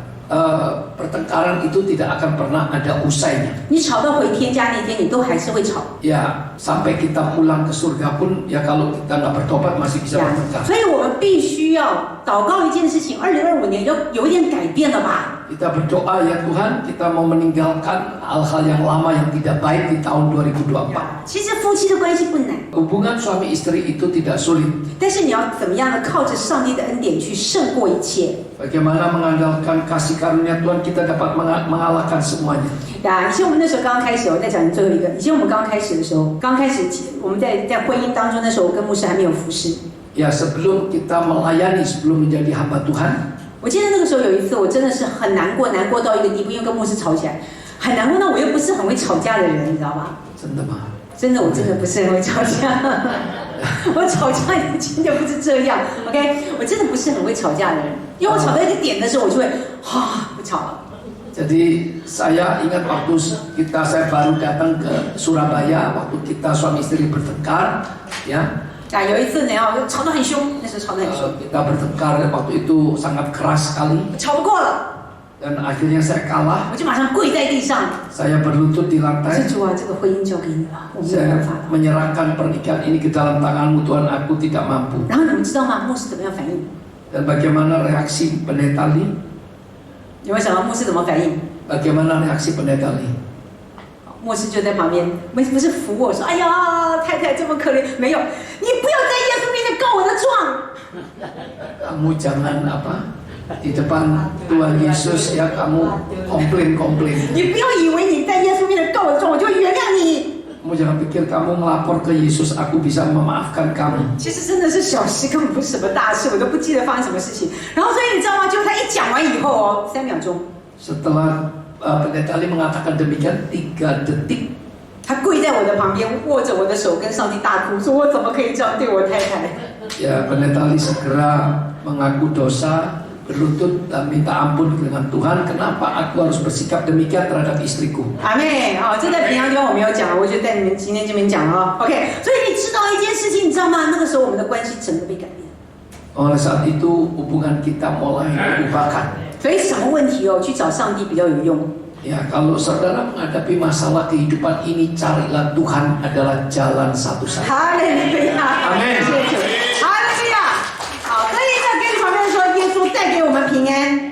pertengkaran itu tidak akan pernah ada usainya. 你吵到回天家那天，你都还是会吵。 Ya, sampai kita pulang ke surga pun, ya kalau kita nggak bertobat masih bisa 呀 bertengkar. 所以我们必须要祷告一件事情，2025年有一点改变了吧？ Kita berdoa, ya Tuhan, kita mau meninggalkan hal-hal yang lama yang tidak baik di tahun 2024. 其实夫妻的关系不难， Hubungan suami istri itu tidak sulit. 但是你要怎么样的靠着上帝的恩典去胜过一切。 Bagaimana mengandalkan kasih karunia Tuhan kita dapat mengalahkan semuanya. 呀，以前我们那时候刚刚开始，我再讲最后一个。以前我们刚开始的时候，我们在婚姻当中，那时候我跟牧师还没有服侍。 Ya, sebelum kita melayani, sebelum menjadi hamba Tuhan, 我记得那个时候有一次，我真的是很难过到一个地步，因为跟牧师吵起来，很难过。那我又不是很会吵架的人，你知道吗？ 真的吗？ 真的，我真的不是很会吵架。我吵架已经就不是这样 ，OK？ 我真的不是很会吵架的人，因为我吵到一个点的时候，我就会不吵了。 Jadi saya ingat waktu saya baru datang ke Surabaya, waktu kita suami istri bertengkar, ya. 啊，有一次呢，我就吵得很凶，那时候吵得很凶， Kita bertengkar waktu itu sangat keras sekali, 吵不过了， dan akhirnya saya kalah. 我就马上跪在地上， Saya berlutut di 我说 lantai. 主啊，这个婚姻交给你了，我没有 Saya 办法了。 menyerahkan pernikahan ini ke dalam tanganmu Tuhan, aku tidak mampu. 然后你们知道吗？牧师怎么样反应？ Dan bagaimana reaksi pendeta Lee? 有没有想到牧师怎么反应？ Bagaimana reaksi pendeta Lee? 牧师就在旁边，不是扶我说：“哎呀，太太这么可怜。”没有，你不要在耶稣面前告我的状。 Kamu jangan apa di depan Tuhan Yesus ya kamu komplain. 你不要以为你在耶稣面前告我的状，我就会原谅你。 Kamu jangan pikir kamu melapor ke Yesus, aku bisa memaafkan kamu. 其实真的是小事，根本不是什么大事，我都不记得发生什么事情。然后所以你知道吗？就他一讲完以后哦，3秒钟， Setelah pendeta Lee mengatakan demikian 3 detik, 他跪在我的旁边，握着我的手，跟上帝大哭，说：“我怎么可以这样对我太太？” ya pendeta Lee segera mengaku dosa, berlutut dan minta ampun dengan Tuhan. Kenapa aku harus bersikap demikian terhadap istriku? 阿妹，这在平常地方我没有讲，我就在你们今天这边讲了。OK， 所以你知道一件事情，你知道吗？那个时候我们的关系整个被改变。 Oleh saat itu hubungan kita mulai diubahkan. 所以什么问题去找上帝比较有用。 Ya, kalau saudara menghadapi masalah kehidupan ini, carilah Tuhan adalah jalan satu-satunya. 哈利路亚， Amin 谢谢主，哈利路亚。好，所以呢，跟你旁边说，耶稣带给我们平安。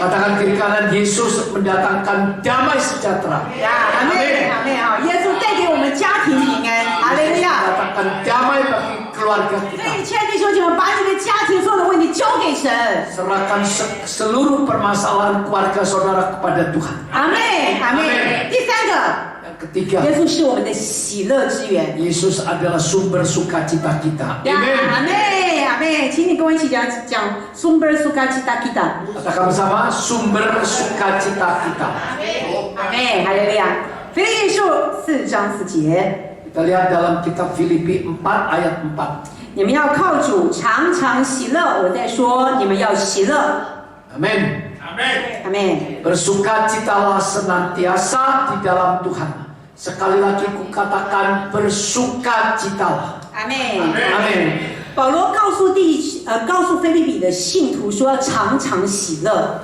Katakan kiri kanan, Yesus mendatangkan damai sejahtera. 呀，阿妹，阿妹啊，耶稣带给我们家庭平安，哈利路亚。 Mendatangkan damai bagi keluarga 所 kita. 以，亲爱的弟兄姐妹，把你的家庭所有的问题交给神。 Serahkan seluruh permasalahan keluarga saudara kepada Tuhan. 阿妹，阿妹。第三个， Yang ketiga, 耶稣是我们的喜乐之源。 Yesus adalah sumber sukacita kita. 呀， Amin. 阿妹，阿妹，请你跟我一起讲sumber sukacita kita。 Katakan bersama, sumber sukacita kita. 阿妹，哈利路亚。腓立比书4章4节， Kita lihat dalam kitab Filipi 4 ayat 4. 你们要靠主常常喜乐。我在说，你们要喜乐。 Amin. 阿妹， Bersukacitalah senantiasa di dalam Tuhan. Sekali lagi kukatakan bersukacitalah. 阿妹。 Amin. 保罗告诉腓立比的信徒说，要常常喜乐。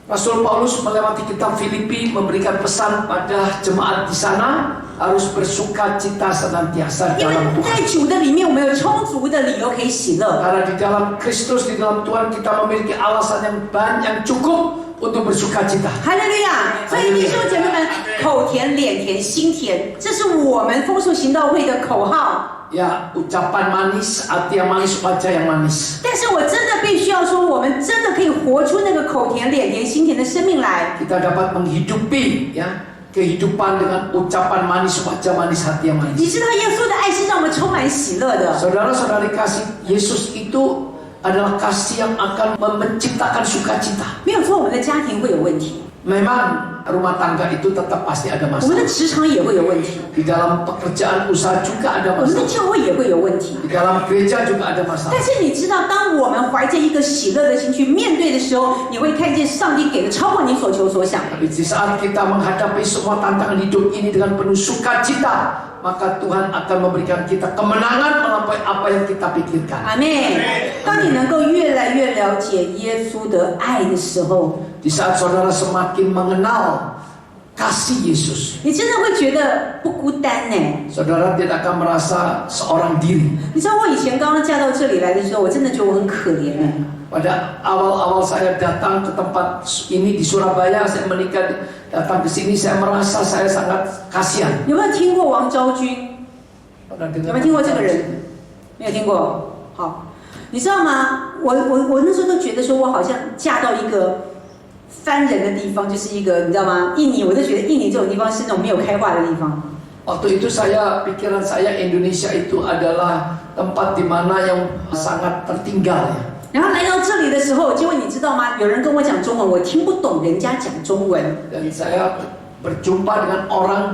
Rasul Paulus melewati kitab Filipi memberikan pesan pada jemaat di sana harus bersukacita senantiasa 因为 dalam 在 Tuhan. 主的里面，我们有充足的理由可以喜乐。 Karena di dalam Kristus, di dalam Tuhan kita memiliki alasan yang banyak, yang cukup untuk bersukacita. 哈利路亚！所以弟兄姐妹们，口甜、脸甜、心甜，这是我们丰收行道会的口号。 Ya, ucapan manis, hati yang manis, wajah yang manis. 但是我真的必须要说，我们真的可以活出那个口甜、脸甜、心甜的生命来。 Kita dapat menghidupi ya kehidupan dengan ucapan manis, wajah manis, hati yang 你 manis. 知道耶稣的爱是让我们充满喜乐的。 Saudara-saudari kasih, Yesus itu adalah kasih yang akan menciptakan sukacita. 没有说我们的家庭会有问题， Memang rumah tangga itu tetap pasti ada 我们的 masalah. 职场也会有问题， Di dalam pekerjaan usaha juga ada 我们的 masalah. 教会也会有问题。 Di dalam gereja juga ada masalah. 但是你知道，当我们怀着一个喜乐的心去面对的时候，你会看见上帝给的超过你所求所想的。 Tapi di saat kita menghadapi semua tantangan hidup ini dengan penuh sukacita, maka Tuhan akan memberikan kita kemenangan melampaui apa yang kita pikirkan. 阿妹，当你能够越来越了解耶稣的爱的时候， Di saat saudara semakin mengenal kasih Yesus, 你真的会觉得不孤单呢。 saudara tidak akan merasa seorang diri. 你知道我以前刚刚嫁到这里来的时候，我真的觉得我很可怜呢。 Pada awal-awal saya datang ke tempat ini di Surabaya, saya menikah, datang ke sini, saya merasa saya sangat kasihan. 有没有听过王昭君？ Pernah 有 dengar? 没有听过这个人？没有听过。好，你知道吗？我那时候都觉得说，我好像嫁到一个翻人的地方，就是一个你知道吗？印尼，我都觉得印尼这种地方是那种没有开化的地方。 Waktu itu pikiran saya Indonesia itu adalah tempat di mana yang sangat tertinggal ya. 然后来到这里的时候，结果你知道吗？有人跟我讲中文，我听不懂人家讲中文。 Dan saya berjumpa dengan orang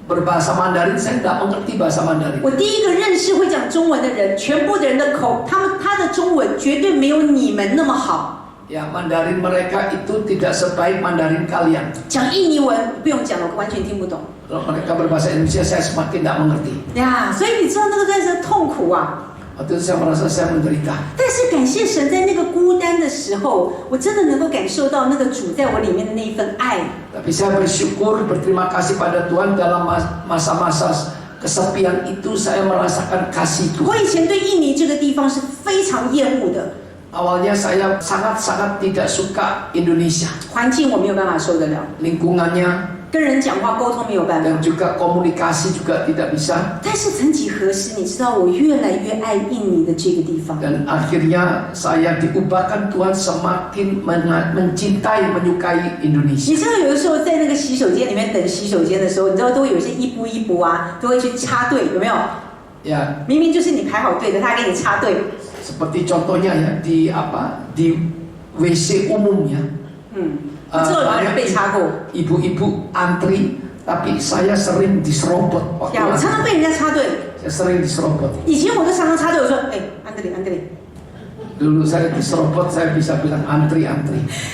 berbahasa Mandarin, saya tidak mengerti bahasa Mandarin. 我第一个认识会讲中文的人，全部的人的他的中文绝对没有你们那么好。 Ya, Mandarin mereka itu tidak sebaik Mandarin kalian. 讲印尼文不用讲了，我完全听不懂。 Kalau mereka berbahasa Indonesia, saya semakin tidak mengerti. 呀，所以你知道那个真是痛苦啊！ Waktu itu saya merasa saya menderita. 但是感谢神，在那个孤单的时候，我真的能够感受到那个主在我里面的那一份爱。 Tapi saya bersyukur, berterima kasih pada Tuhan dalam masa-masa kesepian itu saya merasakan kasih 我 Tuhan. 以前对印尼这个地方是非常厌恶的， Awalnya saya sangat-sangat tidak suka Indonesia. 环境我没有办法受得了， Lingkungannya 跟人讲话沟通没有办法。 dan juga komunikasi juga tidak bisa. 但是曾几何时，你知道我越来越爱印尼的这个地方。 Dan akhirnya saya diubahkan Tuhan semakin mencintai, menyukai 你 Indonesia. 知道有的时候在那个洗手间里面等洗手间的时候，你知道都会有一些一步一步啊，都会去插队，有没有？ Ya, 明明就是你排好队的，他还给你插队。 seperti contohnya ya di WC umum ya. 不知道有没有人被插过？ Ibu-ibu antri, tapi saya sering diserobot. 呀，我常常被人家插队。 Saya sering diserobot. 以前我都常常插队，我说，哎，安德烈，安德烈。 Dulu saya diserobot, saya bisa bilang antri.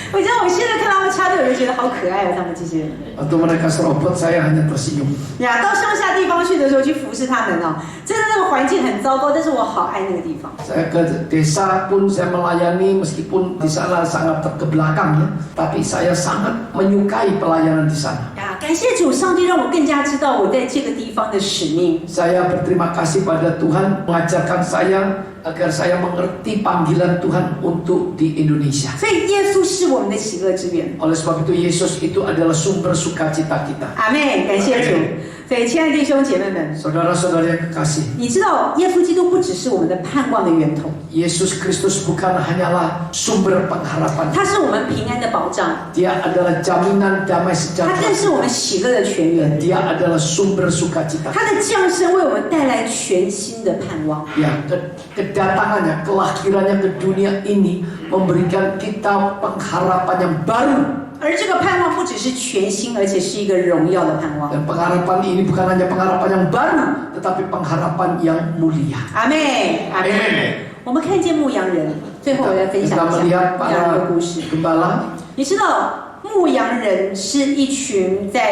我知道我现在看他们插队，我就觉得好可爱哦，他们这些人。 Waktu mereka serobot, saya hanya tersenyum. 呀，到乡下地方去的时候去服侍他们哦，真的那个环境很糟糕，但是我好爱那个地方。 Saya ke desa pun saya melayani meskipun di sana sangat terbelakang ya, tapi saya sangat menyukai pelayanan di sana. 呀，感谢主，上帝让我更加知道我在这个地方的使命。 Saya berterima kasih pada Tuhan mengajarkan saya agar saya mengerti panggilan Tuhan untuk di Indonesia. 所以耶稣是我们的喜乐之源。 Oleh sebab itu Yesus itu adalah sumber sukacita kita. 阿妹，感谢主。所以，亲爱的弟兄姐妹们， Saudara-saudara yang kekasih, 你知道耶稣基督不只是我们的盼望的源头， Yesus Kristus bukan hanyalah sumber pengharapan. 他是我们平安的保障， Dia adalah jaminan damai 他更 sejahtera. 是我们喜乐的泉源。 Dia adalah sumber sukacita. 他的降生为我们带来全新的盼望。 Ya, kedatangannya, kelahirannya ke dunia ini memberikan kita pengharapan yang baru. 而这个盼望不只是全新，而且是一个荣耀的盼望。 Dan pengharapan ini bukan hanya pengharapan yang baru, tetapi pengharapan yang mulia. 阿妹，阿妹。我们看见牧羊人，最后我来分享 Kita 一下 melihat 牧羊人的 para 故事。 gembala. 你知道牧羊人是一群在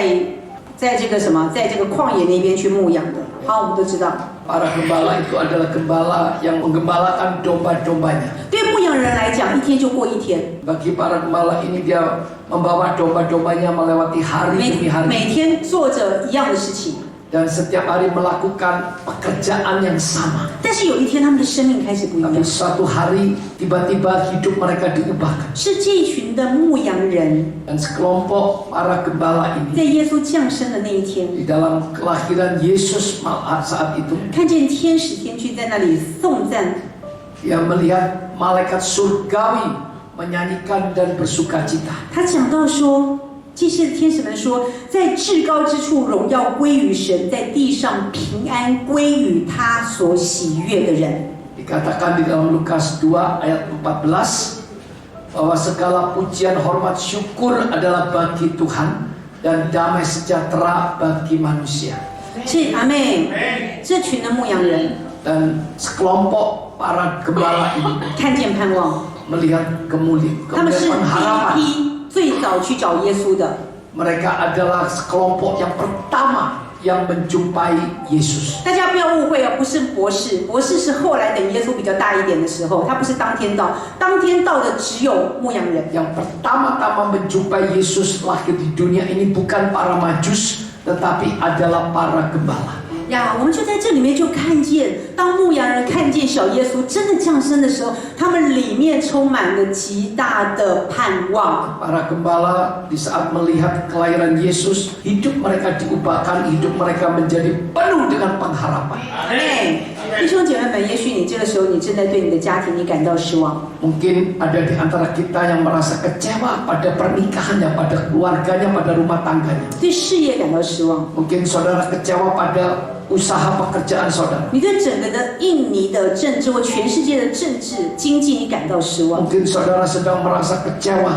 这个什么，在这个旷野那边去牧羊的。好，我们都知道。 Para gembala itu adalah gembala yang menggembalakan domba-dombanya. 对牧羊人来讲，一天就过一天， Bagi para gembala ini dia membawa domba-dombanya melewati hari demi 每 hari 天做着一样的事情。 dan setiap hari melakukan pekerjaan yang sama. 但是有一天，他们的生命开始不一 Tapi 样。 suatu hari tiba-tiba hidup mereka diubahkan 是这一群的牧羊人， dan sekelompok para gembala ini 在耶稣降生的那一天， di dalam kelahiran Yesus saat itu 看见天使天君在那里颂赞， dia melihat malaikat surgawi menyanyikan dan bersukacita. 他讲到说，这些天使们说，在至高之处荣耀归于神，在地上平安归于他所喜悦的人。 Dikatakan di dalam Lukas 2 ayat 14 bahwa segala pujian, hormat, syukur adalah bagi Tuhan dan damai sejahtera bagi manusia. 这阿妹，这群的牧羊人 Dan sekelompok para gembala ini 看见盼望， melihat 他们是 kemuliaan 第 pengharapan. 一批最早去找耶稣的。 Mereka adalah sekelompok yang pertama yang menjumpai Yesus. 大家不要误会哦，不是博士，博士是后来等耶稣比较大一点的时候，他不是当天到，当天到的只有牧羊人。 Yang pertama-tama menjumpai Yesus lahir di dunia ini bukan para majus, tetapi adalah para gembala. 呀，我们就在这里面就看见，当牧羊人看见小耶稣真的降生的时候，他们里面充满了极大的盼望。 Para gembala di saat melihat kelahiran Yesus, hidup mereka diubahkan, hidup mereka menjadi penuh dengan pengharapan. 哎，弟兄姐妹们，也许你这个时候你正在对你的家庭你感到失望， Mungkin ada di antara kita yang merasa kecewa pada pernikahannya, pada keluarganya, pada rumah tangganya. 对事业感到失望， Mungkin saudara kecewa pada usaha pekerjaan saudara. 你对整个的印尼的政治或全世界的政治经济你感到失望。 Mungkin saudara sedang merasa kecewa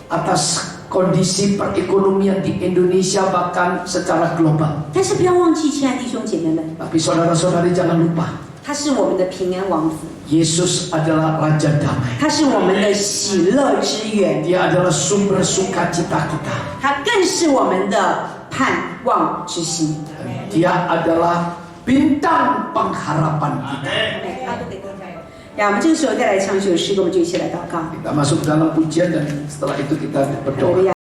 atas kondisi perekonomian di Indonesia bahkan secara global. 但是不要忘记，亲爱的弟兄姐妹们， Tapi saudara-saudari jangan lupa, 他是我们的平安王子， Yesus adalah Raja Damai. 他是我们的喜乐之源， Dia adalah sumber sukacita kita. 他更是我们的盼望之星。 Dia adalah bintang pengharapan kita. 呀，我们这个时候再来唱一首诗歌，我们就一起来祷告。 Kita masuk dalam pujian dan setelah itu kita berdoa.